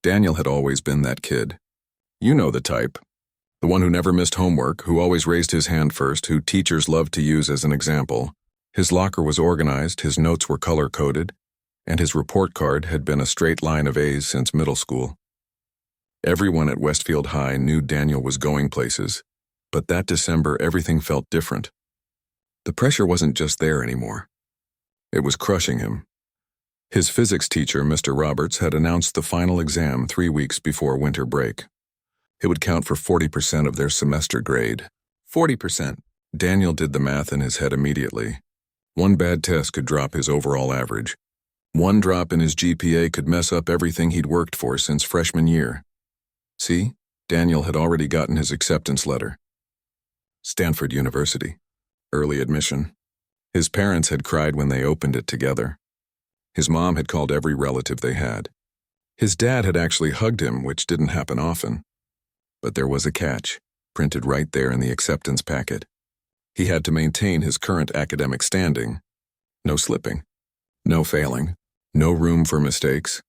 Daniel had always been that kid. You know the type. The one who never missed homework, who always raised his hand first, who teachers loved to use as an example. His locker was organized, his notes were color-coded, and his report card had been a straight line of A's since middle school. Everyone at Westfield High knew Daniel was going places, but that December everything felt different. The pressure wasn't just there anymore. It was crushing him. His physics teacher, Mr. Roberts, had announced the final exam 3 weeks before winter break. It would count for 40% of their semester grade. 40%. Daniel did the math in his head immediately. One bad test could drop his overall average. One drop in his GPA could mess up everything he'd worked for since freshman year. See, Daniel had already gotten his acceptance letter. Stanford University. Early admission. His parents had cried when they opened it together. His mom had called every relative they had. His dad had actually hugged him, which didn't happen often. But there was a catch, printed right there in the acceptance packet. He had to maintain his current academic standing. No slipping. No failing. No room for mistakes.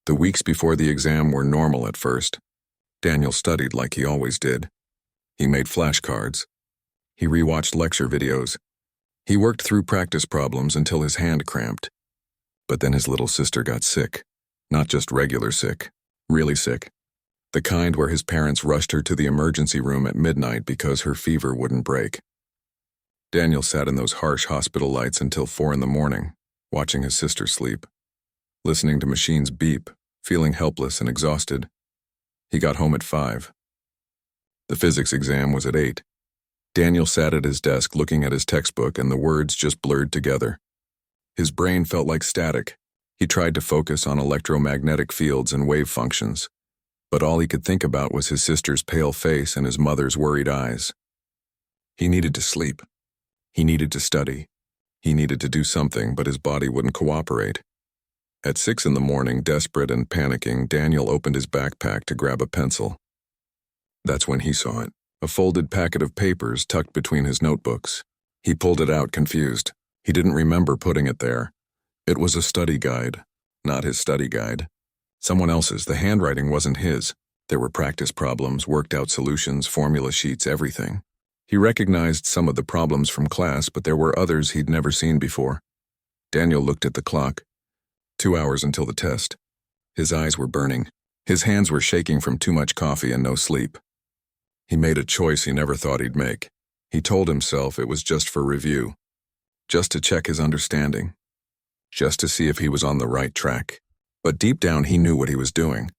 The weeks before the exam were normal at first. Daniel studied like he always did. He made flashcards. He rewatched lecture videos. He worked through practice problems until his hand cramped. But then his little sister got sick. Not just regular sick. Really sick. The kind where his parents rushed her to the emergency room at midnight because her fever wouldn't break. Daniel sat in those harsh hospital lights until 4 in the morning, watching his sister sleep. Listening to machines beep, feeling helpless and exhausted. He got home at 5. The physics exam was at 8. Daniel sat at his desk looking at his textbook and the words just blurred together. His brain felt like static. He tried to focus on electromagnetic fields and wave functions, but all he could think about was his sister's pale face and his mother's worried eyes. He needed to sleep. He needed to study. He needed to do something, but his body wouldn't cooperate. At 6 in the morning, desperate and panicking, Daniel opened his backpack to grab a pencil. That's when he saw it, a folded packet of papers tucked between his notebooks. He pulled it out, confused. He didn't remember putting it there. It was a study guide, not his study guide. Someone else's. The handwriting wasn't his. There were practice problems, worked out solutions, formula sheets, everything. He recognized some of the problems from class, but there were others he'd never seen before. Daniel looked at the clock. 2 hours until the test. His eyes were burning. His hands were shaking from too much coffee and no sleep. He made a choice he never thought he'd make. He told himself it was just for review. Just to check his understanding. Just to see if he was on the right track. But deep down he knew what he was doing.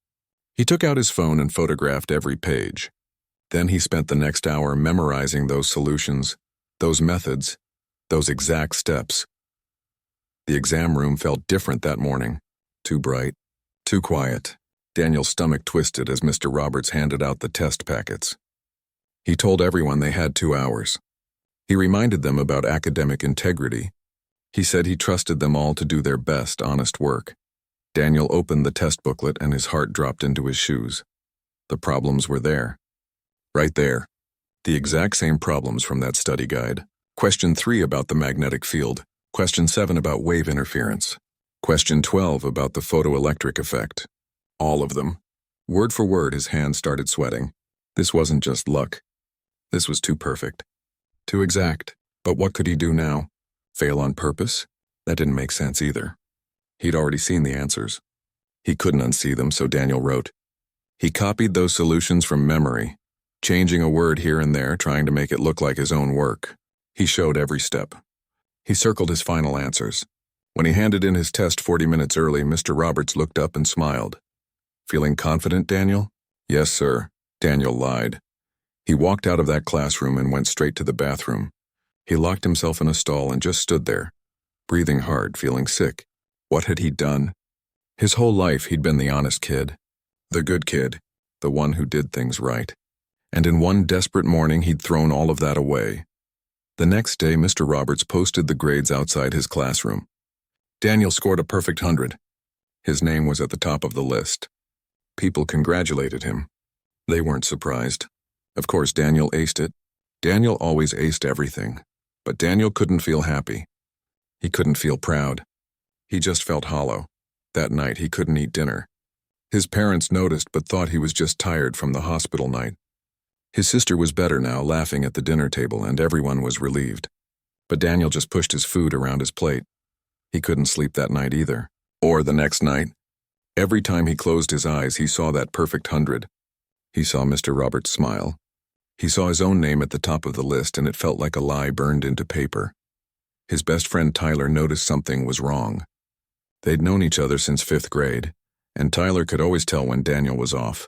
He took out his phone and photographed every page. Then he spent the next hour memorizing those solutions, those methods, those exact steps. The exam room felt different that morning. Too bright, too quiet. Daniel's stomach twisted as Mr. Roberts handed out the test packets. He told everyone they had 2 hours. He reminded them about academic integrity. He said he trusted them all to do their best, honest work. Daniel opened the test booklet and his heart dropped into his shoes. The problems were there. Right there. The exact same problems from that study guide. Question 3 about the magnetic field. Question 7 about wave interference. Question 12 about the photoelectric effect. All of them. Word for word, his hands started sweating. This wasn't just luck. This was too perfect. Too exact. But what could he do now? Fail on purpose? That didn't make sense either. He'd already seen the answers. He couldn't unsee them, so Daniel wrote. He copied those solutions from memory, changing a word here and there, trying to make it look like his own work. He showed every step. He circled his final answers. When he handed in his test 40 minutes early, Mr. Roberts looked up and smiled. Feeling confident, Daniel? Yes, sir. Daniel lied. He walked out of that classroom and went straight to the bathroom. He locked himself in a stall and just stood there, breathing hard, feeling sick. What had he done? His whole life he'd been the honest kid, the good kid, the one who did things right. And in one desperate morning he'd thrown all of that away. The next day, Mr. Roberts posted the grades outside his classroom. Daniel scored a perfect 100. His name was at the top of the list. People congratulated him. They weren't surprised. Of course, Daniel aced it. Daniel always aced everything. But Daniel couldn't feel happy. He couldn't feel proud. He just felt hollow. That night he couldn't eat dinner. His parents noticed but thought he was just tired from the hospital night. His sister was better now, laughing at the dinner table, and everyone was relieved. But Daniel just pushed his food around his plate. He couldn't sleep that night either. Or the next night. Every time he closed his eyes, he saw that perfect 100. He saw Mr. Roberts smile. He saw his own name at the top of the list, and it felt like a lie burned into paper. His best friend Tyler noticed something was wrong. They'd known each other since 5th grade, and Tyler could always tell when Daniel was off.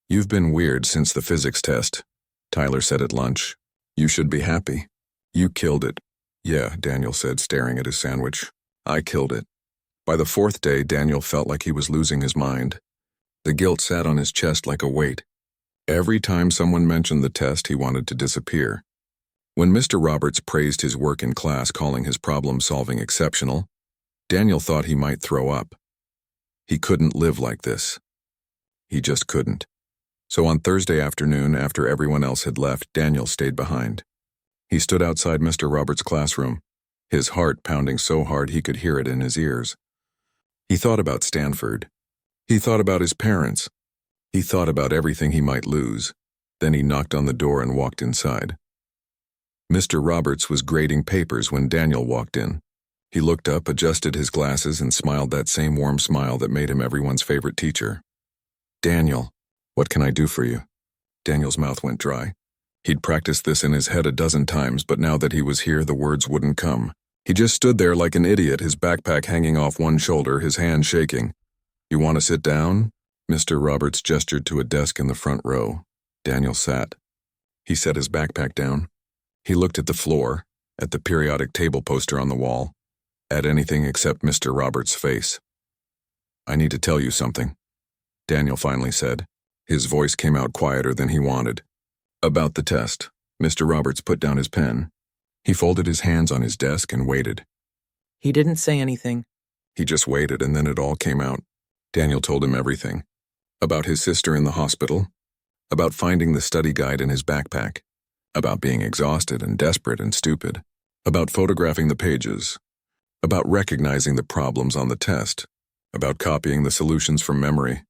"You've been weird since the physics test," Tyler said at lunch. "You should be happy. You killed it." "Yeah," Daniel said, staring at his sandwich. "I killed it." By the 4th day, Daniel felt like he was losing his mind. The guilt sat on his chest like a weight. Every time someone mentioned the test, he wanted to disappear. When Mr. Roberts praised his work in class, calling his problem-solving exceptional, Daniel thought he might throw up. He couldn't live like this. He just couldn't. So on Thursday afternoon, after everyone else had left, Daniel stayed behind. He stood outside Mr. Roberts' classroom, his heart pounding so hard he could hear it in his ears. He thought about Stanford. He thought about his parents. He thought about everything he might lose. Then he knocked on the door and walked inside. Mr. Roberts was grading papers when Daniel walked in. He looked up, adjusted his glasses, and smiled that same warm smile that made him everyone's favorite teacher. "Daniel, what can I do for you?" Daniel's mouth went dry. He'd practiced this in his head a dozen times, but now that he was here, the words wouldn't come. He just stood there like an idiot, his backpack hanging off one shoulder, his hand shaking. "You want to sit down?" Mr. Roberts gestured to a desk in the front row. Daniel sat. He set his backpack down. He looked at the floor, at the periodic table poster on the wall, at anything except Mr. Roberts' face. "I need to tell you something," Daniel finally said. His voice came out quieter than he wanted. "About the test." Mr. Roberts put down his pen. He folded his hands on his desk and waited. He didn't say anything. He just waited, and then it all came out. Daniel told him everything. About his sister in the hospital. About finding the study guide in his backpack. About being exhausted and desperate and stupid. About photographing the pages. About recognizing the problems on the test. About copying the solutions from memory.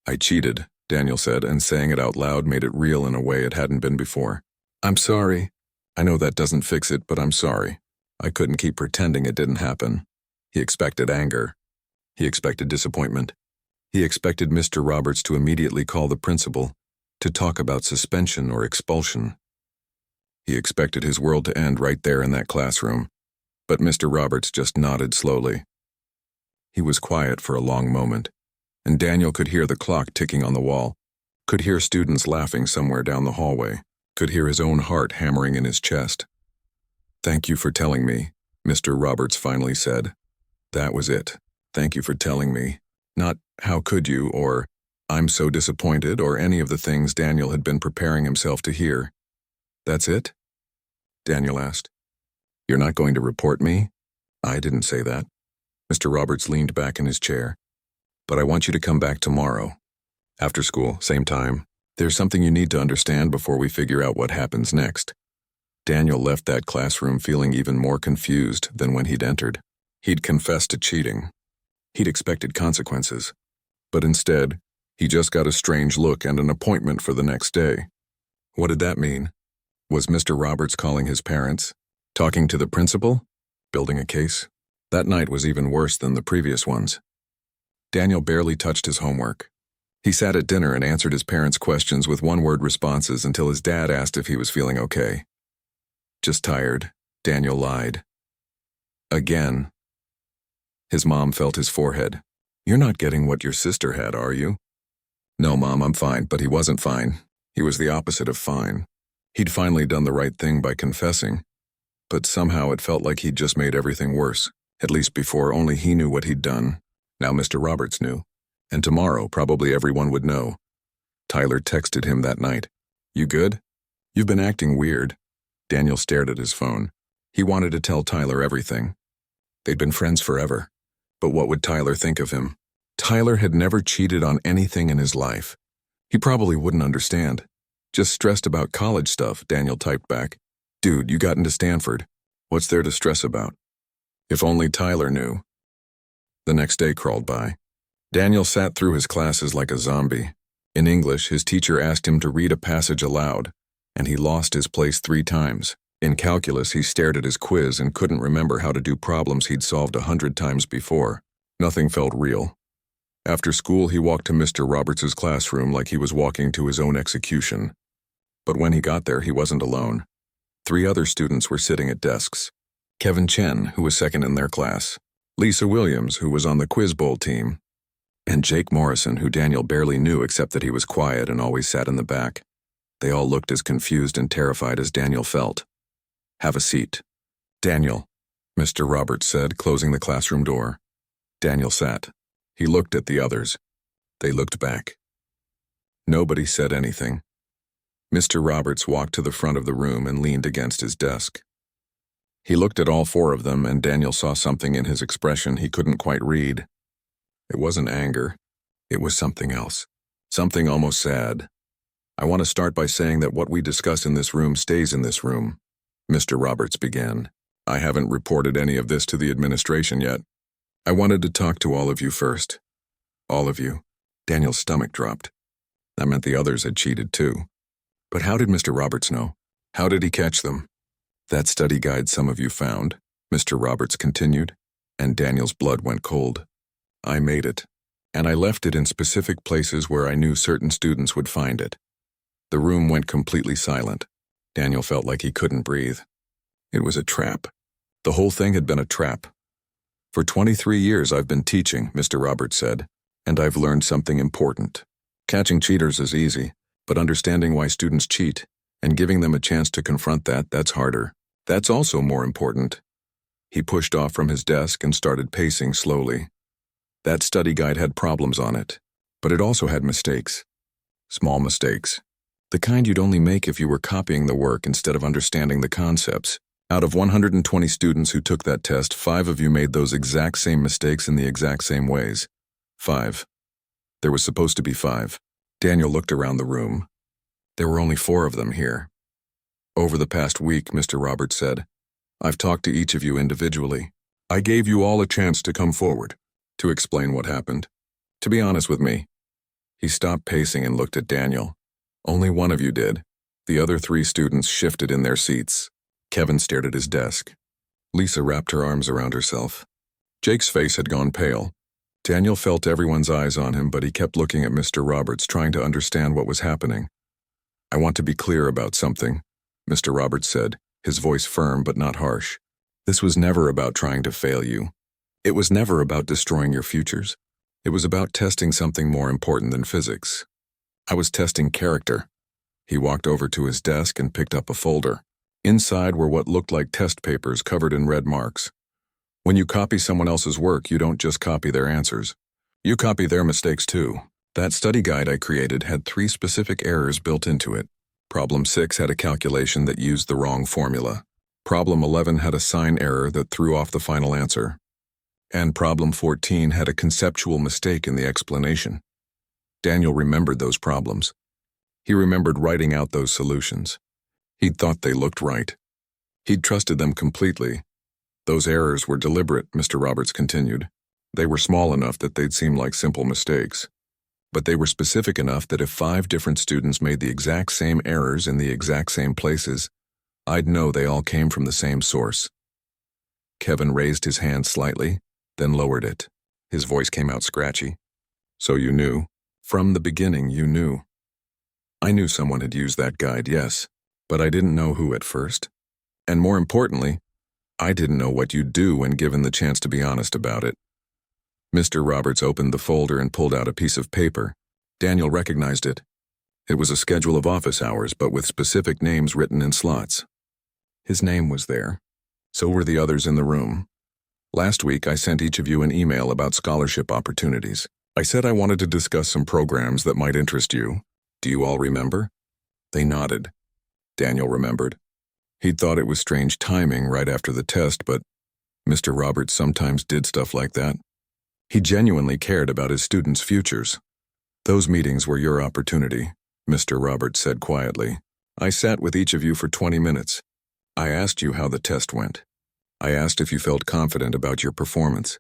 "I cheated," Daniel said, and saying it out loud made it real in a way it hadn't been before. "I'm sorry. I know that doesn't fix it, but I'm sorry. I couldn't keep pretending it didn't happen." He expected anger. He expected disappointment. He expected Mr. Roberts to immediately call the principal, to talk about suspension or expulsion. He expected his world to end right there in that classroom, but Mr. Roberts just nodded slowly. He was quiet for a long moment, and Daniel could hear the clock ticking on the wall, could hear students laughing somewhere down the hallway, could hear his own heart hammering in his chest. "Thank you for telling me," Mr. Roberts finally said. That was it. "Thank you for telling me." Not "how could you" or "I'm so disappointed" or any of the things Daniel had been preparing himself to hear. "That's it?" Daniel asked. "You're not going to report me?" "I didn't say that." Mr. Roberts leaned back in his chair. "But I want you to come back tomorrow. After school, same time. There's something you need to understand before we figure out what happens next." Daniel left that classroom feeling even more confused than when he'd entered. He'd confessed to cheating. He'd expected consequences. But instead, he just got a strange look and an appointment for the next day. What did that mean? Was Mr. Roberts calling his parents? Talking to the principal? Building a case? That night was even worse than the previous ones. Daniel barely touched his homework. He sat at dinner and answered his parents' questions with one-word responses until his dad asked if he was feeling okay. "Just tired," Daniel lied. Again. His mom felt his forehead. "You're not getting what your sister had, are you?" "No, Mom, I'm fine," but he wasn't fine. He was the opposite of fine. He'd finally done the right thing by confessing, but somehow it felt like he'd just made everything worse. At least before, only he knew what he'd done. Now Mr. Roberts knew. And tomorrow, probably everyone would know. Tyler texted him that night. "You good? You've been acting weird." Daniel stared at his phone. He wanted to tell Tyler everything. They'd been friends forever. But what would Tyler think of him? Tyler had never cheated on anything in his life. He probably wouldn't understand. "Just stressed about college stuff," Daniel typed back. "Dude, you got into Stanford. What's there to stress about?" If only Tyler knew. The next day crawled by. Daniel sat through his classes like a zombie. In English, his teacher asked him to read a passage aloud, and he lost his place 3 times. In calculus, he stared at his quiz and couldn't remember how to do problems he'd solved 100 times before. Nothing felt real. After school, he walked to Mr. Roberts' classroom like he was walking to his own execution. But when he got there, he wasn't alone. 3 other students were sitting at desks. Kevin Chen, who was second in their class, Lisa Williams, who was on the Quiz Bowl team, and Jake Morrison, who Daniel barely knew except that he was quiet and always sat in the back. They all looked as confused and terrified as Daniel felt. "Have a seat." "Daniel," Mr. Roberts said, closing the classroom door. Daniel sat. He looked at the others. They looked back. Nobody said anything. Mr. Roberts walked to the front of the room and leaned against his desk. He looked at all 4 of them, and Daniel saw something in his expression he couldn't quite read. It wasn't anger. It was something else. Something almost sad. "I want to start by saying that what we discuss in this room stays in this room," Mr. Roberts began. "I haven't reported any of this to the administration yet. I wanted to talk to all of you first. All of you." Daniel's stomach dropped. That meant the others had cheated too. But how did Mr. Roberts know? How did he catch them? "That study guide some of you found," Mr. Roberts continued, and Daniel's blood went cold. "I made it, and I left it in specific places where I knew certain students would find it." The room went completely silent. Daniel felt like he couldn't breathe. It was a trap. The whole thing had been a trap. "For 23 years I've been teaching," Mr. Roberts said, "and I've learned something important. Catching cheaters is easy, but understanding why students cheat and giving them a chance to confront that's harder. That's also more important." He pushed off from his desk and started pacing slowly. That study guide had problems on it, but it also had mistakes. Small mistakes. The kind you'd only make if you were copying the work instead of understanding the concepts. Out of 120 students who took that test, 5 of you made those exact same mistakes in the exact same ways. 5. There was supposed to be 5. Daniel looked around the room. There were only 4 of them here. "Over the past week," Mr. Roberts said, "I've talked to each of you individually. I gave you all a chance to come forward, to explain what happened, to be honest with me." He stopped pacing and looked at Daniel. "Only 1 of you did." The other 3 students shifted in their seats. Kevin stared at his desk. Lisa wrapped her arms around herself. Jake's face had gone pale. Daniel felt everyone's eyes on him, but he kept looking at Mr. Roberts, trying to understand what was happening. "I want to be clear about something," Mr. Roberts said, his voice firm but not harsh. "This was never about trying to fail you. It was never about destroying your futures. It was about testing something more important than physics. I was testing character." He walked over to his desk and picked up a folder. Inside were what looked like test papers covered in red marks. When you copy someone else's work, you don't just copy their answers. You copy their mistakes too. That study guide I created had 3 specific errors built into it. Problem 6 had a calculation that used the wrong formula. Problem 11 had a sign error that threw off the final answer. And problem 14 had a conceptual mistake in the explanation. Daniel remembered those problems. He remembered writing out those solutions. He'd thought they looked right. He'd trusted them completely. "Those errors were deliberate," Mr. Roberts continued. "They were small enough that they'd seem like simple mistakes. But they were specific enough that if 5 different students made the exact same errors in the exact same places, I'd know they all came from the same source." Kevin raised his hand slightly, then lowered it. His voice came out scratchy. "So you knew? From the beginning, you knew?" "I knew someone had used that guide, yes. But I didn't know who at first. And more importantly, I didn't know what you'd do when given the chance to be honest about it." Mr. Roberts opened the folder and pulled out a piece of paper. Daniel recognized it. It was a schedule of office hours, but with specific names written in slots. His name was there. So were the others in the room. "Last week, I sent each of you an email about scholarship opportunities. I said I wanted to discuss some programs that might interest you. Do you all remember?" They nodded. Daniel remembered. He'd thought it was strange timing right after the test, but Mr. Roberts sometimes did stuff like that. He genuinely cared about his students' futures. "Those meetings were your opportunity," Mr. Roberts said quietly. "I sat with each of you for 20 minutes. I asked you how the test went. I asked if you felt confident about your performance.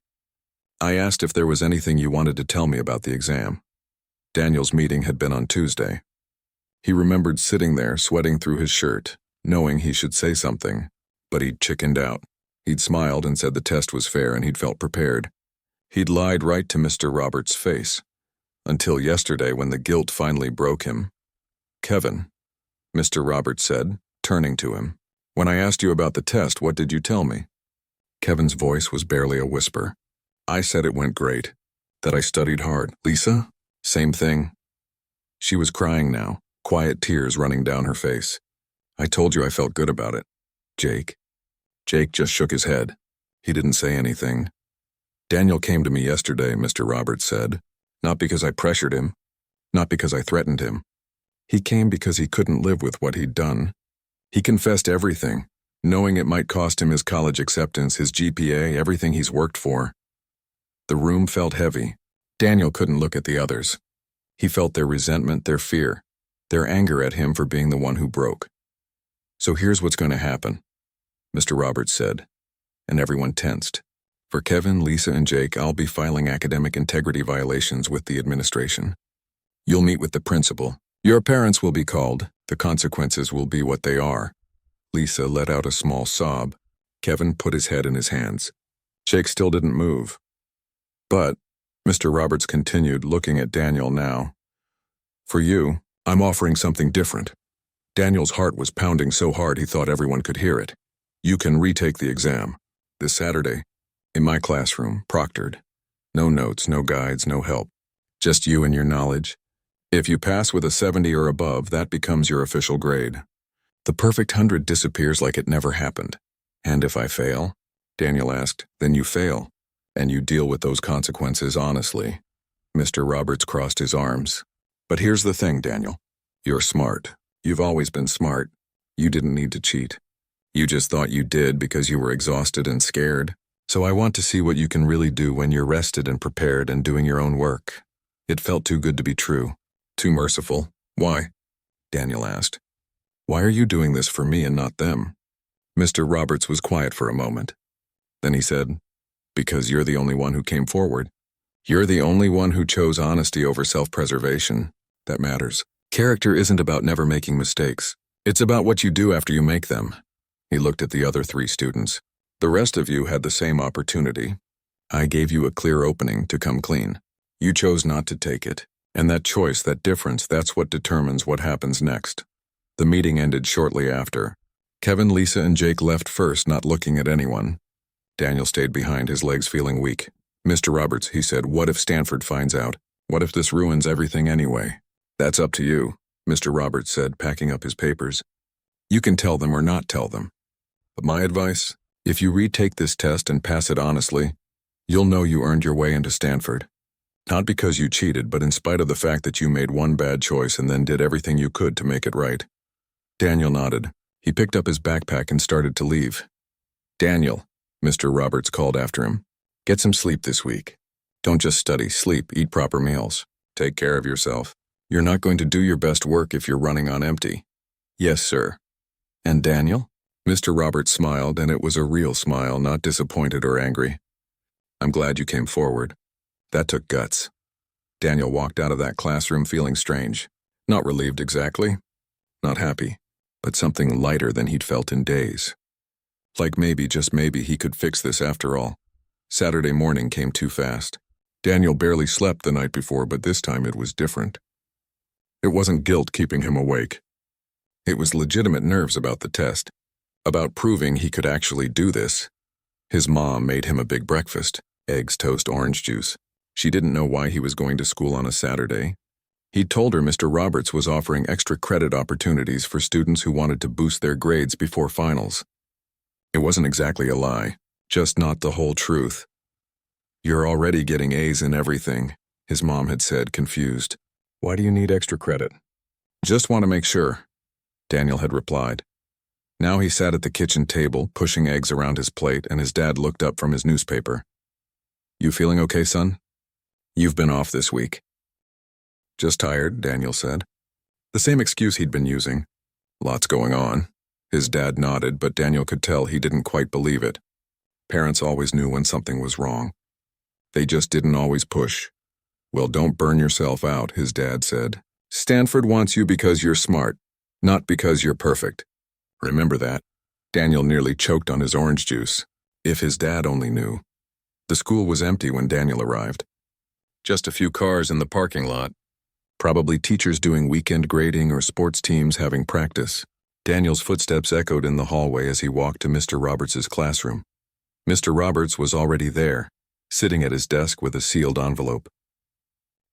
I asked if there was anything you wanted to tell me about the exam. Daniel's meeting had been on Tuesday. He remembered sitting there, sweating through his shirt, knowing he should say something, but he'd chickened out. He'd smiled and said the test was fair and he'd felt prepared. He'd lied right to Mr. Roberts' face, until yesterday when the guilt finally broke him. "Kevin," Mr. Roberts said, turning to him, "when I asked you about the test, what did you tell me?" Kevin's voice was barely a whisper. "I said it went great, that I studied hard." "Lisa?" "Same thing." She was crying now, quiet tears running down her face. "I told you I felt good about it." "Jake?" Jake just shook his head. He didn't say anything. "Daniel came to me yesterday," Mr. Roberts said. "Not because I pressured him, not because I threatened him. He came because he couldn't live with what he'd done. He confessed everything, knowing it might cost him his college acceptance, his GPA, everything he's worked for." The room felt heavy. Daniel couldn't look at the others. He felt their resentment, their fear, their anger at him for being the one who broke. "So here's what's going to happen," Mr. Roberts said, and everyone tensed. "For Kevin, Lisa, and Jake, I'll be filing academic integrity violations with the administration. You'll meet with the principal. Your parents will be called. The consequences will be what they are." Lisa let out a small sob. Kevin put his head in his hands. Jake still didn't move. "But," Mr. Roberts continued, looking at Daniel now, "for you, I'm offering something different." Daniel's heart was pounding so hard he thought everyone could hear it. "You can retake the exam. This Saturday. In my classroom, proctored. No notes, no guides, no help. Just you and your knowledge. If you pass with a 70 or above, that becomes your official grade. The perfect 100 disappears like it never happened. And if I fail," Daniel asked, "then you fail, and you deal with those consequences honestly." Mr. Roberts crossed his arms. "But here's the thing, Daniel. You're smart. You've always been smart. You didn't need to cheat. You just thought you did because you were exhausted and scared. So I want to see what you can really do when you're rested and prepared and doing your own work." It felt too good to be true. Too merciful. "Why?" Daniel asked. "Why are you doing this for me and not them?" Mr. Roberts was quiet for a moment. Then he said, "Because you're the only one who came forward. You're the only one who chose honesty over self-preservation. That matters. Character isn't about never making mistakes. It's about what you do after you make them." He looked at the other 3 students. "The rest of you had the same opportunity. I gave you a clear opening to come clean. You chose not to take it. And that choice, that difference, that's what determines what happens next." The meeting ended shortly after. Kevin, Lisa, and Jake left first, not looking at anyone. Daniel stayed behind, his legs feeling weak. "Mr. Roberts," he said, "what if Stanford finds out? What if this ruins everything anyway?" "That's up to you," Mr. Roberts said, packing up his papers. "You can tell them or not tell them. But my advice, if you retake this test and pass it honestly, you'll know you earned your way into Stanford. Not because you cheated, but in spite of the fact that you made one bad choice and then did everything you could to make it right." Daniel nodded. He picked up his backpack and started to leave. "Daniel," Mr. Roberts called after him, "get some sleep this week. Don't just study, sleep, eat proper meals. Take care of yourself. You're not going to do your best work if you're running on empty." "Yes, sir." "And Daniel?" Mr. Roberts smiled, and it was a real smile, not disappointed or angry. "I'm glad you came forward. That took guts." Daniel walked out of that classroom feeling strange. Not relieved exactly, not happy, but something lighter than he'd felt in days. Like maybe, just maybe, he could fix this after all. Saturday morning came too fast. Daniel barely slept the night before, but this time it was different. It wasn't guilt keeping him awake. It was legitimate nerves about the test, about proving he could actually do this. His mom made him a big breakfast, eggs, toast, orange juice. She didn't know why he was going to school on a Saturday. He'd told her Mr. Roberts was offering extra credit opportunities for students who wanted to boost their grades before finals. It wasn't exactly a lie, just not the whole truth. "You're already getting A's in everything," his mom had said, confused. "Why do you need extra credit?" "Just want to make sure," Daniel had replied. Now he sat at the kitchen table, pushing eggs around his plate, and his dad looked up from his newspaper. "You feeling okay, son? You've been off this week." "Just tired," Daniel said. The same excuse he'd been using. "Lots going on." His dad nodded, but Daniel could tell he didn't quite believe it. Parents always knew when something was wrong. They just didn't always push. Well, don't burn yourself out, his dad said. Stanford wants you because you're smart, not because you're perfect. Remember that. Daniel nearly choked on his orange juice. If his dad only knew. The school was empty when Daniel arrived. Just a few cars in the parking lot. Probably teachers doing weekend grading or sports teams having practice. Daniel's footsteps echoed in the hallway as he walked to Mr. Roberts' classroom. Mr. Roberts was already there, sitting at his desk with a sealed envelope.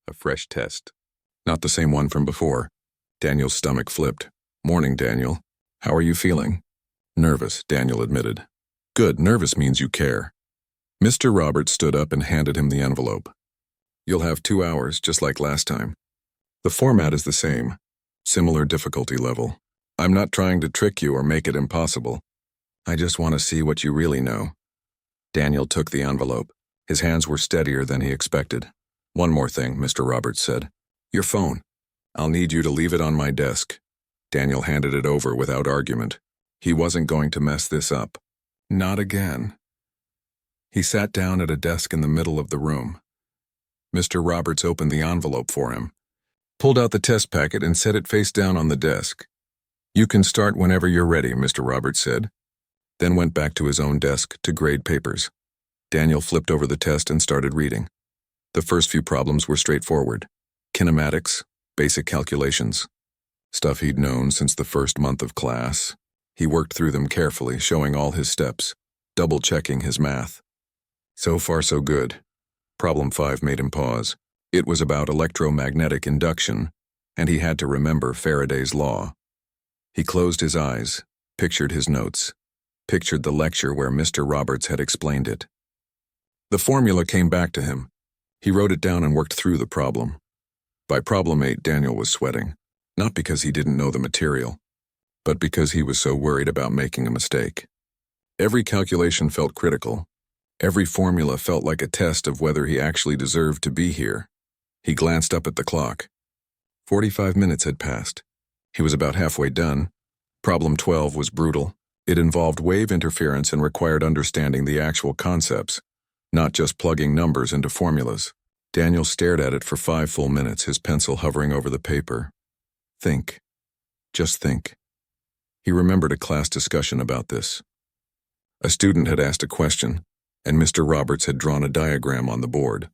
A fresh test. Not the same one from before. Daniel's stomach flipped. Morning, Daniel. How are you feeling? Nervous, Daniel admitted. Good, nervous means you care. Mr. Roberts stood up and handed him the envelope. You'll have 2 hours, just like last time. The format is the same. Similar difficulty level. I'm not trying to trick you or make it impossible. I just want to see what you really know. Daniel took the envelope. His hands were steadier than he expected. One more thing, Mr. Roberts said. Your phone. I'll need you to leave it on my desk. Daniel handed it over without argument. He wasn't going to mess this up. Not again. He sat down at a desk in the middle of the room. Mr. Roberts opened the envelope for him, pulled out the test packet and set it face down on the desk. You can start whenever you're ready, Mr. Roberts said, then went back to his own desk to grade papers. Daniel flipped over the test and started reading. The first few problems were straightforward. Kinematics, basic calculations. Stuff he'd known since the first month of class. He worked through them carefully, showing all his steps, double-checking his math. So far so good. Problem 5 made him pause. It was about electromagnetic induction, and he had to remember Faraday's law. He closed his eyes, pictured his notes, pictured the lecture where Mr. Roberts had explained it. The formula came back to him. He wrote it down and worked through the problem. By problem 8, Daniel was sweating, not because he didn't know the material, but because he was so worried about making a mistake. Every calculation felt critical. Every formula felt like a test of whether he actually deserved to be here. He glanced up at the clock. 45 minutes had passed. He was about halfway done. Problem 12 was brutal. It involved wave interference and required understanding the actual concepts, not just plugging numbers into formulas. Daniel stared at it for 5 full minutes, his pencil hovering over the paper. Think. Just think. He remembered a class discussion about this. A student had asked a question, and Mr. Roberts had drawn a diagram on the board.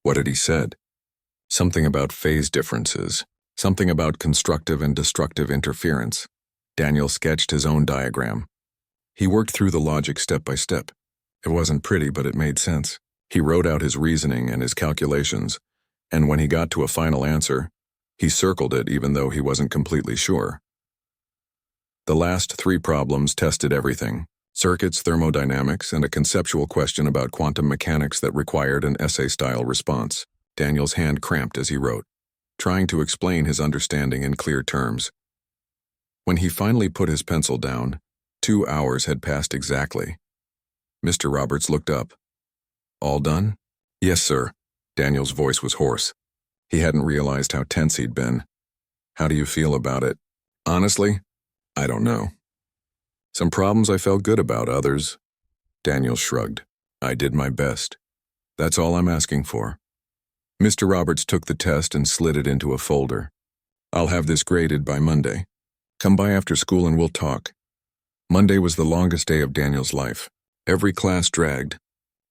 What had he said? Something about phase differences, something about constructive and destructive interference. Daniel sketched his own diagram. He worked through the logic step by step. It wasn't pretty, but it made sense. He wrote out his reasoning and his calculations, and when he got to a final answer, he circled it even though he wasn't completely sure. The last 3 problems tested everything: circuits, thermodynamics, and a conceptual question about quantum mechanics that required an essay-style response. Daniel's hand cramped as he wrote, trying to explain his understanding in clear terms. When he finally put his pencil down, 2 hours had passed exactly. Mr. Roberts looked up. All done? Yes, sir. Daniel's voice was hoarse. He hadn't realized how tense he'd been. How do you feel about it? Honestly, I don't know. Some problems I felt good about, others. Daniel shrugged. I did my best. That's all I'm asking for. Mr. Roberts took the test and slid it into a folder. I'll have this graded by Monday. Come by after school and we'll talk. Monday was the longest day of Daniel's life. Every class dragged.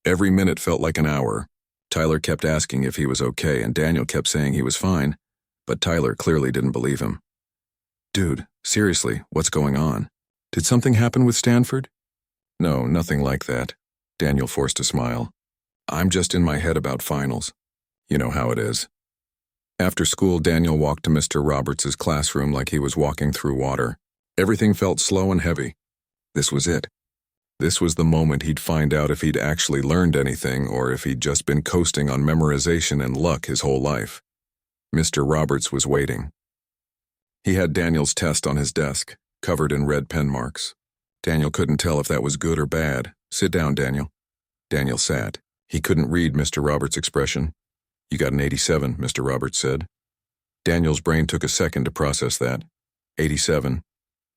Every minute felt like an hour. Tyler kept asking if he was okay, and Daniel kept saying he was fine, but Tyler clearly didn't believe him. Dude, seriously, what's going on? Did something happen with Stanford? No, nothing like that. Daniel forced a smile. I'm just in my head about finals. You know how it is. After school, Daniel walked to Mr. Roberts' classroom like he was walking through water. Everything felt slow and heavy. This was it. This was the moment he'd find out if he'd actually learned anything or if he'd just been coasting on memorization and luck his whole life. Mr. Roberts was waiting. He had Daniel's test on his desk, covered in red pen marks. Daniel couldn't tell if that was good or bad. Sit down, Daniel. Daniel sat. He couldn't read Mr. Roberts' expression. You got an 87, Mr. Roberts said. Daniel's brain took a second to process that. 87.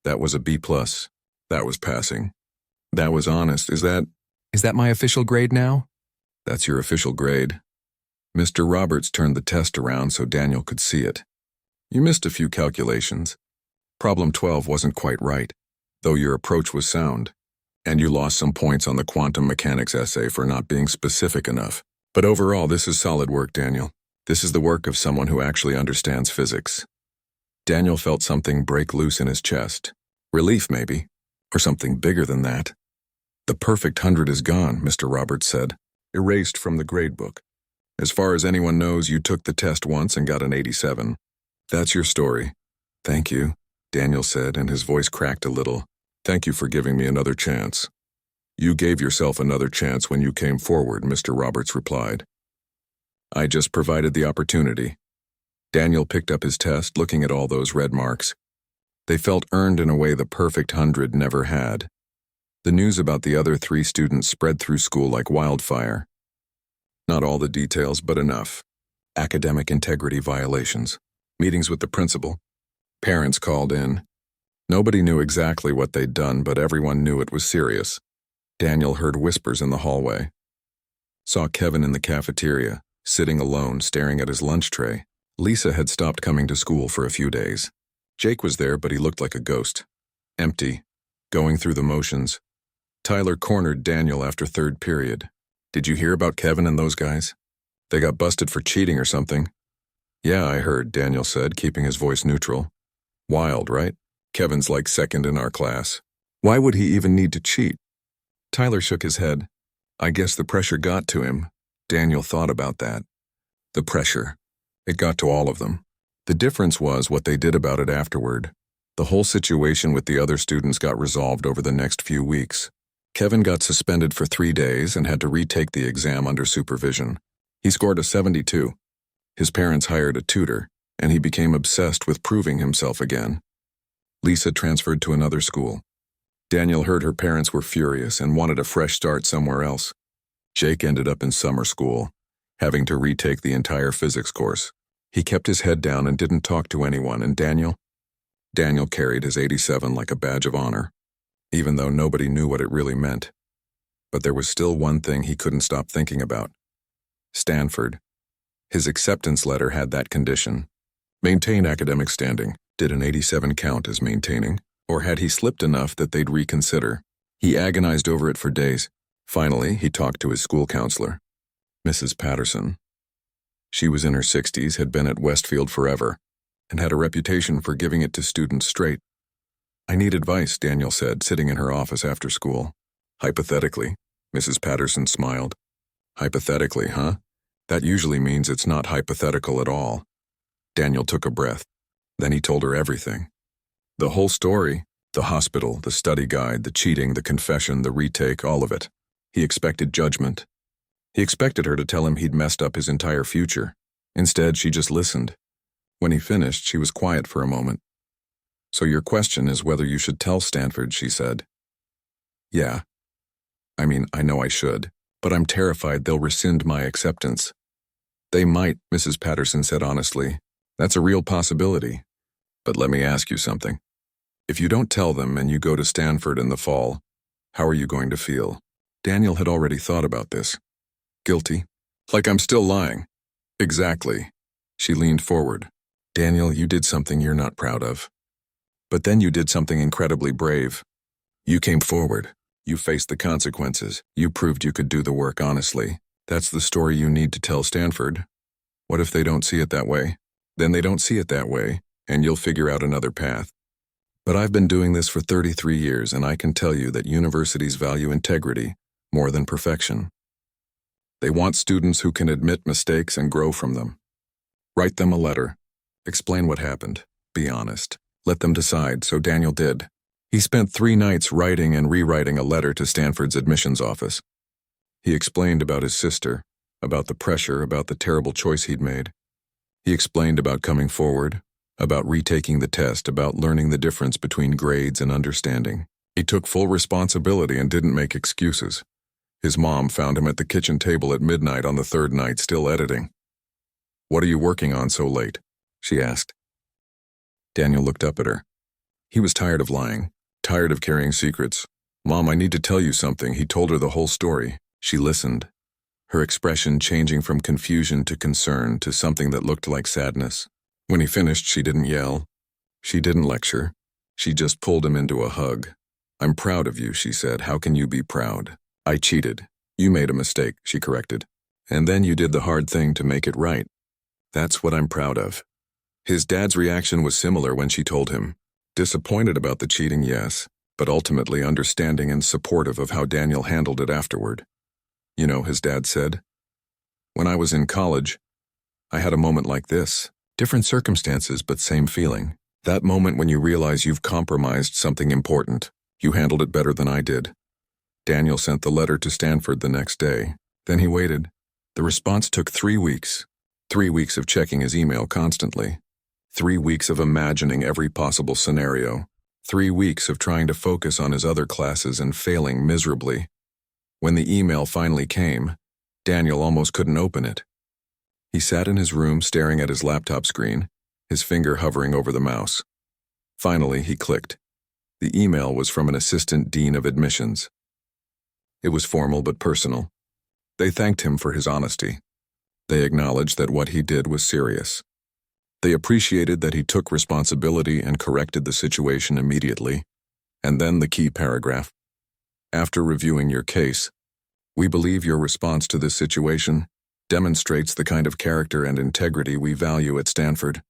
That was a B+. That was passing. That was honest. Is that my official grade now? That's your official grade. Mr. Roberts turned the test around so Daniel could see it. You missed a few calculations. Problem 12 wasn't quite right, though your approach was sound. And you lost some points on the quantum mechanics essay for not being specific enough. But overall, this is solid work, Daniel. This is the work of someone who actually understands physics. Daniel felt something break loose in his chest. Relief, maybe, or something bigger than that. The perfect 100 is gone, Mr. Roberts said, erased from the gradebook. As far as anyone knows, you took the test once and got an 87. That's your story. Thank you, Daniel said, and his voice cracked a little. Thank you for giving me another chance. You gave yourself another chance when you came forward, Mr. Roberts replied. I just provided the opportunity. Daniel picked up his test, looking at all those red marks. They felt earned in a way the perfect 100 never had. The news about the other 3 students spread through school like wildfire. Not all the details, but enough. Academic integrity violations. Meetings with the principal. Parents called in. Nobody knew exactly what they'd done, but everyone knew it was serious. Daniel heard whispers in the hallway. Saw Kevin in the cafeteria, sitting alone, staring at his lunch tray. Lisa had stopped coming to school for a few days. Jake was there, but he looked like a ghost. Empty. Going through the motions. Tyler cornered Daniel after 3rd period. Did you hear about Kevin and those guys? They got busted for cheating or something. Yeah, I heard, Daniel said, keeping his voice neutral. Wild, right? Kevin's like 2nd in our class. Why would he even need to cheat? Tyler shook his head. I guess the pressure got to him. Daniel thought about that. The pressure. It got to all of them. The difference was what they did about it afterward. The whole situation with the other students got resolved over the next few weeks. Kevin got suspended for 3 days and had to retake the exam under supervision. He scored a 72. His parents hired a tutor, and he became obsessed with proving himself again. Lisa transferred to another school. Daniel heard her parents were furious and wanted a fresh start somewhere else. Jake ended up in summer school, having to retake the entire physics course. He kept his head down and didn't talk to anyone, and Daniel carried his 87 like a badge of honor, even though nobody knew what it really meant. But there was still one thing he couldn't stop thinking about. Stanford. His acceptance letter had that condition. Maintain academic standing. Did an 87 count as maintaining? Or had he slipped enough that they'd reconsider? He agonized over it for days. Finally, he talked to his school counselor, Mrs. Patterson. She was in her 60s, had been at Westfield forever, and had a reputation for giving it to students straight. I need advice, Daniel said, sitting in her office after school. Hypothetically, Mrs. Patterson smiled. Hypothetically, huh? That usually means it's not hypothetical at all. Daniel took a breath. Then he told her everything. The whole story, the hospital, the study guide, the cheating, the confession, the retake, all of it. He expected judgment. He expected her to tell him he'd messed up his entire future. Instead, she just listened. When he finished, she was quiet for a moment. So your question is whether you should tell Stanford, she said. Yeah. I mean, I know I should, but I'm terrified they'll rescind my acceptance. They might, Mrs. Patterson said honestly. That's a real possibility. But let me ask you something. If you don't tell them and you go to Stanford in the fall, how are you going to feel? Daniel had already thought about this. Guilty. Like I'm still lying. Exactly. She leaned forward. Daniel, you did something you're not proud of. But then you did something incredibly brave. You came forward. You faced the consequences. You proved you could do the work honestly. That's the story you need to tell Stanford. What if they don't see it that way? Then they don't see it that way, and you'll figure out another path. But I've been doing this for 33 years, and I can tell you that universities value integrity more than perfection. They want students who can admit mistakes and grow from them. Write them a letter. Explain what happened. Be honest. Let them decide, so Daniel did. He spent 3 nights writing and rewriting a letter to Stanford's admissions office. He explained about his sister, about the pressure, about the terrible choice he'd made. He explained about coming forward, about retaking the test, about learning the difference between grades and understanding. He took full responsibility and didn't make excuses. His mom found him at the kitchen table at midnight on the 3rd night, still editing. What are you working on so late? She asked. Daniel looked up at her. He was tired of lying, tired of carrying secrets. Mom, I need to tell you something. He told her the whole story. She listened. her expression changing from confusion to concern to something that looked like sadness. When he finished, she didn't yell. She didn't lecture. She just pulled him into a hug. "I'm proud of you," she said. "How can you be proud?" "I cheated. You made a mistake," she corrected. "And then you did the hard thing to make it right. That's what I'm proud of." His dad's reaction was similar when she told him. Disappointed about the cheating, yes, but ultimately understanding and supportive of how Daniel handled it afterward. "You know," his dad said, "when I was in college, I had a moment like this. Different circumstances, but same feeling. That moment when you realize you've compromised something important. You handled it better than I did." Daniel sent the letter to Stanford the next day. Then he waited. The response took 3 weeks. 3 weeks of checking his email constantly. 3 weeks of imagining every possible scenario. 3 weeks of trying to focus on his other classes and failing miserably. When the email finally came, Daniel almost couldn't open it. He sat in his room staring at his laptop screen, his finger hovering over the mouse. Finally, he clicked. The email was from an assistant dean of admissions. It was formal but personal. They thanked him for his honesty. They acknowledged that what he did was serious. They appreciated that he took responsibility and corrected the situation immediately. And then the key paragraph. "After reviewing your case, we believe your response to this situation demonstrates the kind of character and integrity we value at Stanford.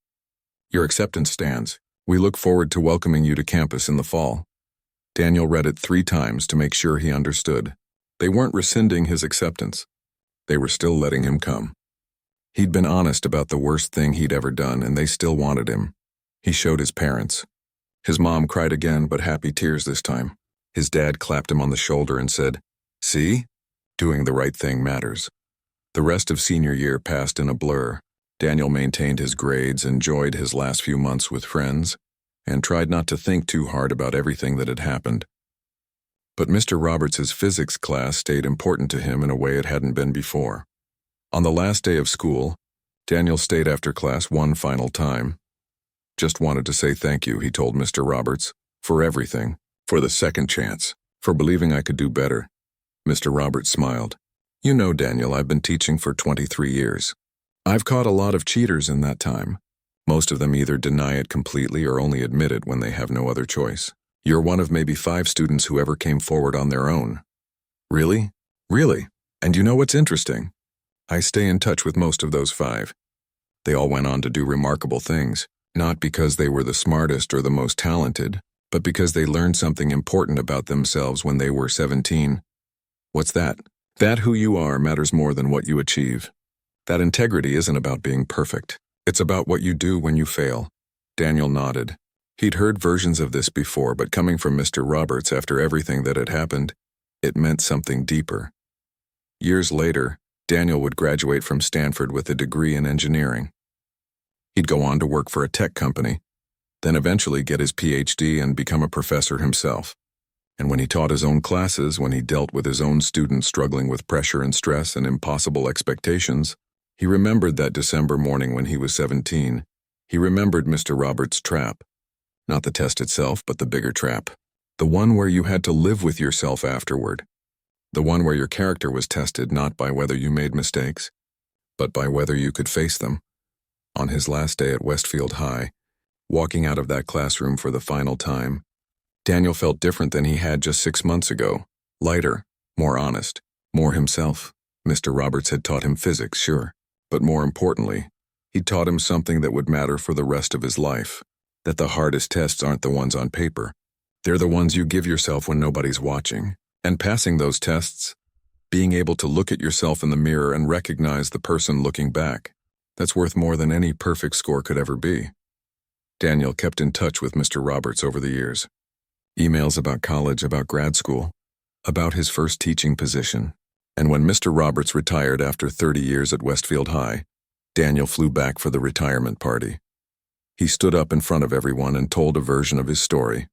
Your acceptance stands. We look forward to welcoming you to campus in the fall." Daniel read it 3 times to make sure he understood. They weren't rescinding his acceptance. They were still letting him come. He'd been honest about the worst thing he'd ever done, and they still wanted him. He showed his parents. His mom cried again, but happy tears this time. His dad clapped him on the shoulder and said, "See? Doing the right thing matters." The rest of senior year passed in a blur. Daniel maintained his grades, enjoyed his last few months with friends, and tried not to think too hard about everything that had happened. But Mr. Roberts' physics class stayed important to him in a way it hadn't been before. On the last day of school, Daniel stayed after class one final time. "Just wanted to say thank you," he told Mr. Roberts, "for everything, for the second chance, for believing I could do better." Mr. Roberts smiled. "You know, Daniel, I've been teaching for 23 years. I've caught a lot of cheaters in that time. Most of them either deny it completely or only admit it when they have no other choice. You're one of maybe 5 students who ever came forward on their own." "Really? Really? And you know what's interesting? I stay in touch with most of those 5. They all went on to do remarkable things, not because they were the smartest or the most talented, but because they learned something important about themselves when they were 17. What's that? That who you are matters more than what you achieve. That integrity isn't about being perfect. It's about what you do when you fail." Daniel nodded. He'd heard versions of this before, but coming from Mr. Roberts after everything that had happened, it meant something deeper. Years later, Daniel would graduate from Stanford with a degree in engineering. He'd go on to work for a tech company, then eventually get his PhD and become a professor himself. And when he taught his own classes, when he dealt with his own students struggling with pressure and stress and impossible expectations, he remembered that December morning when he was 17. He remembered Mr. Roberts' trap. Not the test itself, but the bigger trap. The one where you had to live with yourself afterward. The one where your character was tested not by whether you made mistakes, but by whether you could face them. On his last day at Westfield High, walking out of that classroom for the final time, Daniel felt different than he had just 6 months ago. Lighter, more honest, more himself. Mr. Roberts had taught him physics, sure, but more importantly, he taught him something that would matter for the rest of his life, that the hardest tests aren't the ones on paper. They're the ones you give yourself when nobody's watching. And passing those tests, being able to look at yourself in the mirror and recognize the person looking back, that's worth more than any perfect score could ever be. Daniel kept in touch with Mr. Roberts over the years. Emails about college, about grad school, about his first teaching position. And when Mr. Roberts retired after 30 years at Westfield High, Daniel flew back for the retirement party. He stood up in front of everyone and told a version of his story.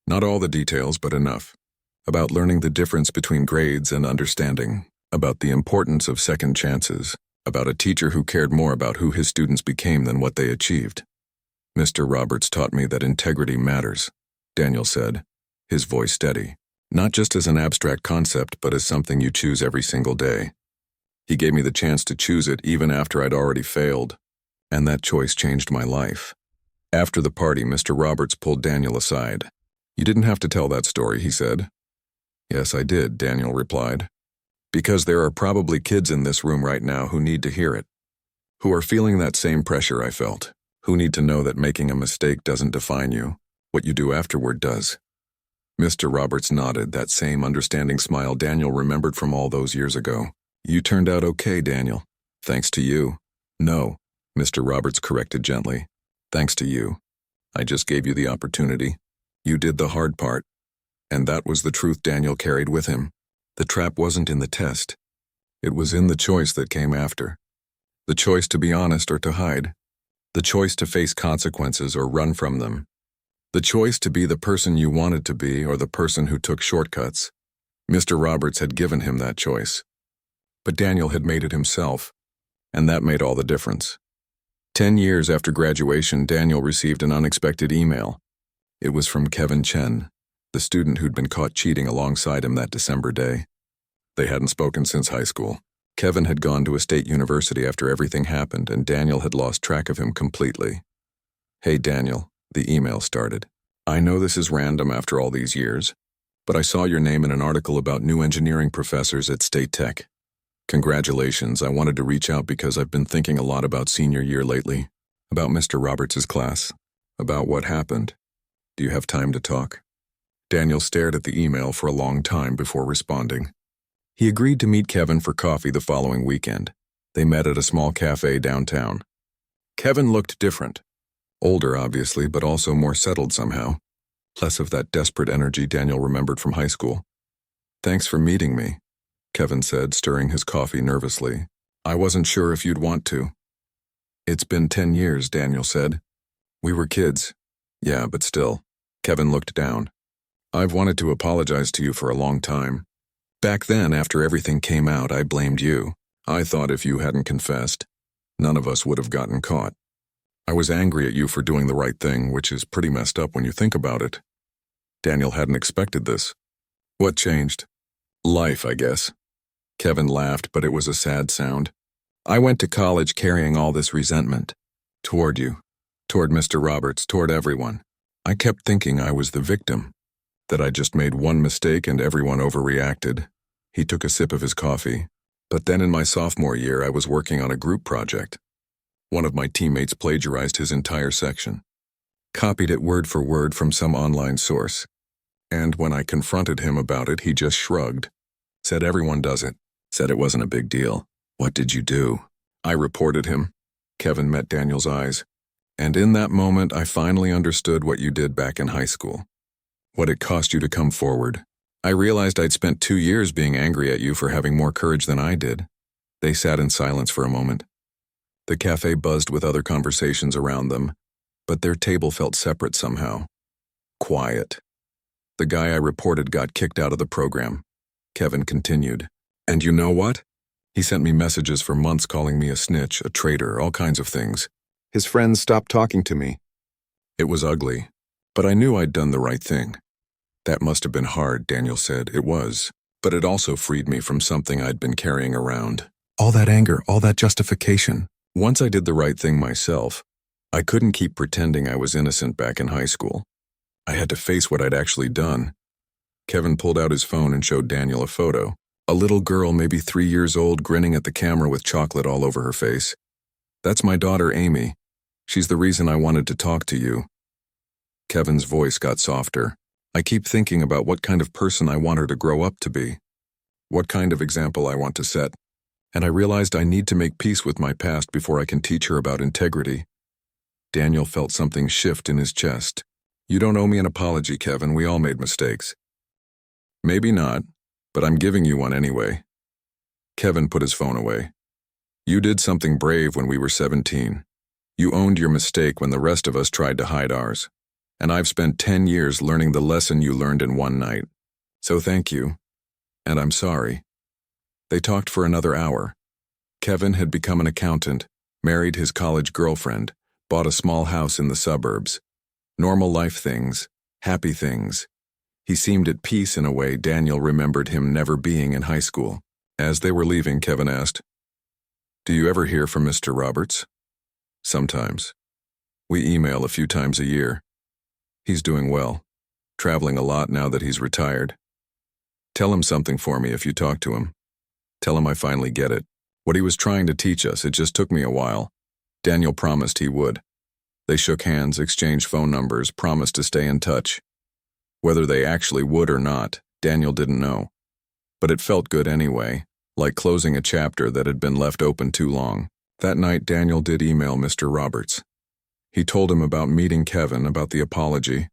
Not all the details, but enough. About learning the difference between grades and understanding, about the importance of second chances, about a teacher who cared more about who his students became than what they achieved. "Mr. Roberts taught me that integrity matters," Daniel said, his voice steady. "Not just as an abstract concept, but as something you choose every single day. He gave me the chance to choose it even after I'd already failed. And that choice changed my life. After the party, Mr. Roberts pulled Daniel aside. "You didn't have to tell that story," he said. "Yes, I did," Daniel replied. "Because there are probably kids in this room right now who need to hear it, who are feeling that same pressure I felt, who need to know that making a mistake doesn't define you. What you do afterward does." Mr. Roberts nodded, that same understanding smile Daniel remembered from all those years ago. "You turned out okay, Daniel. Thanks to you." "No," Mr. Roberts corrected gently. "Thanks to you. I just gave you the opportunity. You did the hard part." And that was the truth Daniel carried with him. The trap wasn't in the test. It was in the choice that came after. The choice to be honest or to hide. The choice to face consequences or run from them. The choice to be the person you wanted to be or the person who took shortcuts. Mr. Roberts had given him that choice. But Daniel had made it himself, and that made all the difference. 10 years after graduation, Daniel received an unexpected email. It was from Kevin Chen, the student who'd been caught cheating alongside him that December day. They hadn't spoken since high school. Kevin had gone to a state university after everything happened, and Daniel had lost track of him completely. "Hey Daniel," the email started. "I know this is random after all these years, but I saw your name in an article about new engineering professors at State Tech. Congratulations, I wanted to reach out because I've been thinking a lot about senior year lately, about Mr. Roberts' class, about what happened. Do you have time to talk?" Daniel stared at the email for a long time before responding. He agreed to meet Kevin for coffee the following weekend. They met at a small cafe downtown. Kevin looked different. Older, obviously, but also more settled somehow. Less of that desperate energy Daniel remembered from high school. "Thanks for meeting me," Kevin said, stirring his coffee nervously. "I wasn't sure if you'd want to." "It's been 10 years, Daniel said. "We were kids." "Yeah, but still." Kevin looked down. "I've wanted to apologize to you for a long time. Back then, after everything came out, I blamed you. I thought if you hadn't confessed, none of us would have gotten caught. I was angry at you for doing the right thing, which is pretty messed up when you think about it." Daniel hadn't expected this. "What changed?" "Life, I guess." Kevin laughed, but it was a sad sound. "I went to college carrying all this resentment. Toward you, toward Mr. Roberts, toward everyone. I kept thinking I was the victim, that I just made one mistake and everyone overreacted." He took a sip of his coffee. "But then in my sophomore year, I was working on a group project. One of my teammates plagiarized his entire section, copied it word for word from some online source. And when I confronted him about it, he just shrugged, said everyone does it, said it wasn't a big deal. What did you do?" "I reported him." Kevin met Daniel's eyes. "And in that moment, I finally understood what you did back in high school. What it cost you to come forward. I realized I'd spent 2 years being angry at you for having more courage than I did." They sat in silence for a moment. The cafe buzzed with other conversations around them, but their table felt separate somehow. Quiet. "The guy I reported got kicked out of the program," Kevin continued. "And you know what? He sent me messages for months calling me a snitch, a traitor, all kinds of things. His friends stopped talking to me. It was ugly, but I knew I'd done the right thing." "That must have been hard," Daniel said. "It was, but it also freed me from something I'd been carrying around. All that anger, all that justification. Once I did the right thing myself, I couldn't keep pretending I was innocent back in high school. I had to face what I'd actually done." Kevin pulled out his phone and showed Daniel a photo. A little girl, maybe 3 years old, grinning at the camera with chocolate all over her face. "That's my daughter, Amy. She's the reason I wanted to talk to you." Kevin's voice got softer. "I keep thinking about what kind of person I want her to grow up to be, what kind of example I want to set, and I realized I need to make peace with my past before I can teach her about integrity." Daniel felt something shift in his chest. "You don't owe me an apology, Kevin. We all made mistakes." "Maybe not, but I'm giving you one anyway." Kevin put his phone away. "You did something brave when we were 17. You owned your mistake when the rest of us tried to hide ours. And I've spent 10 years learning the lesson you learned in one night. So thank you. And I'm sorry." They talked for another hour. Kevin had become an accountant, married his college girlfriend, bought a small house in the suburbs. Normal life things, happy things. He seemed at peace in a way Daniel remembered him never being in high school. As they were leaving, Kevin asked, Do you ever hear from Mr. Roberts? Sometimes. We email a few times a year. He's doing well, traveling a lot now that he's retired. Tell him something for me if you talk to him. Tell him I finally get it. What he was trying to teach us, it just took me a while. Daniel promised he would. They shook hands, exchanged phone numbers, promised to stay in touch. Whether they actually would or not, Daniel didn't know. But it felt good anyway, like closing a chapter that had been left open too long. That night, Daniel did email Mr. Roberts. He told him about meeting Kevin, about the apology,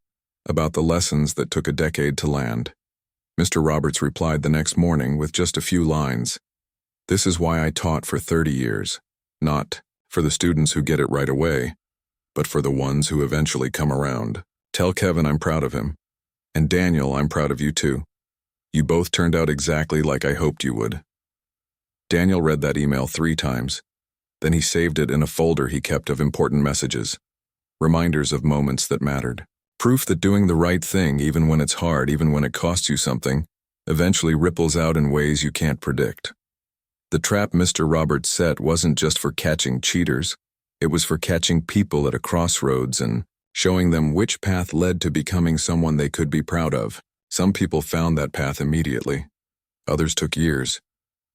about the lessons that took a decade to land. Mr. Roberts replied the next morning with just a few lines. This is why I taught for 30 years, not for the students who get it right away, but for the ones who eventually come around. Tell Kevin I'm proud of him. And Daniel, I'm proud of you too. You both turned out exactly like I hoped you would. Daniel read that email 3 times. Then he saved it in a folder he kept of important messages, reminders of moments that mattered. Proof that doing the right thing, even when it's hard, even when it costs you something, eventually ripples out in ways you can't predict. The trap Mr. Roberts set wasn't just for catching cheaters. It was for catching people at a crossroads and showing them which path led to becoming someone they could be proud of. Some people found that path immediately. Others took years.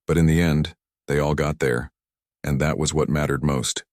But in the end, they all got there. And that was what mattered most.